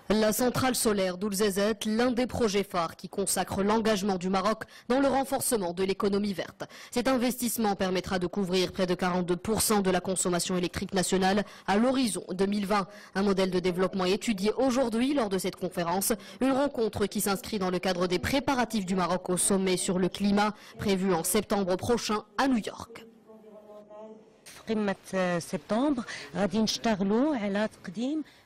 La centrale solaire d'Oulzezet, l'un des projets phares qui consacre l'engagement du Maroc dans le renforcement de l'économie verte. Cet investissement permettra de couvrir près de 42% de la consommation électrique nationale à l'horizon 2020. Un modèle de développement étudié aujourd'hui lors de cette conférence. Une rencontre qui s'inscrit dans le cadre des préparatifs du Maroc au sommet sur le climat prévu en septembre prochain à New York.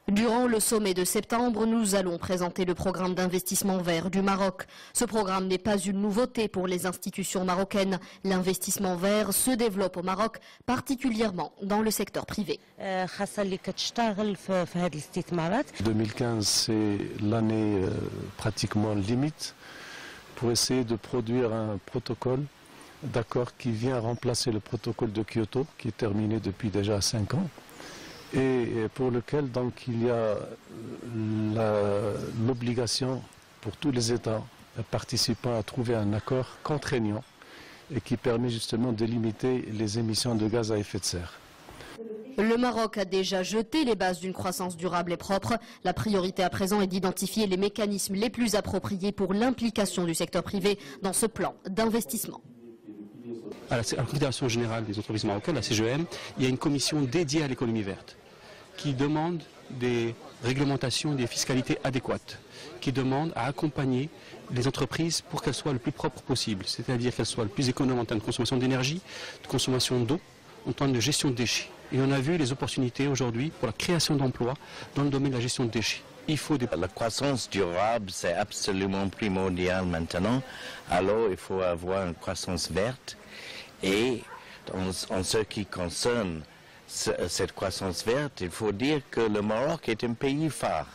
Durant le sommet de septembre, nous allons présenter le programme d'investissement vert du Maroc. Ce programme n'est pas une nouveauté pour les institutions marocaines. L'investissement vert se développe au Maroc, particulièrement dans le secteur privé. 2015, c'est l'année pratiquement limite pour essayer de produire un protocole d'accord qui vient remplacer le protocole de Kyoto, qui est terminé depuis déjà 5 ans, et pour lequel donc il y a l'obligation pour tous les États participants à trouver un accord contraignant et qui permet justement de limiter les émissions de gaz à effet de serre. Le Maroc a déjà jeté les bases d'une croissance durable et propre. La priorité à présent est d'identifier les mécanismes les plus appropriés pour l'implication du secteur privé dans ce plan d'investissement. À la Confédération générale des entreprises marocaines, la CGM, il y a une commission dédiée à l'économie verte qui demande des réglementations, des fiscalités adéquates, qui demande à accompagner les entreprises pour qu'elles soient le plus propres possible, c'est-à-dire qu'elles soient le plus économes en termes de consommation d'énergie, de consommation d'eau, en termes de gestion de déchets. Et on a vu les opportunités aujourd'hui pour la création d'emplois dans le domaine de la gestion de déchets. Il faut La croissance durable, c'est absolument primordial maintenant. Alors, il faut avoir une croissance verte. Et en ce qui concerne cette croissance verte, il faut dire que le Maroc est un pays phare.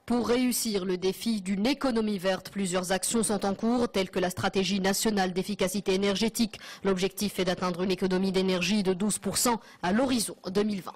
Pour réussir le défi d'une économie verte, plusieurs actions sont en cours, telles que la stratégie nationale d'efficacité énergétique. L'objectif est d'atteindre une économie d'énergie de 12% à l'horizon 2020.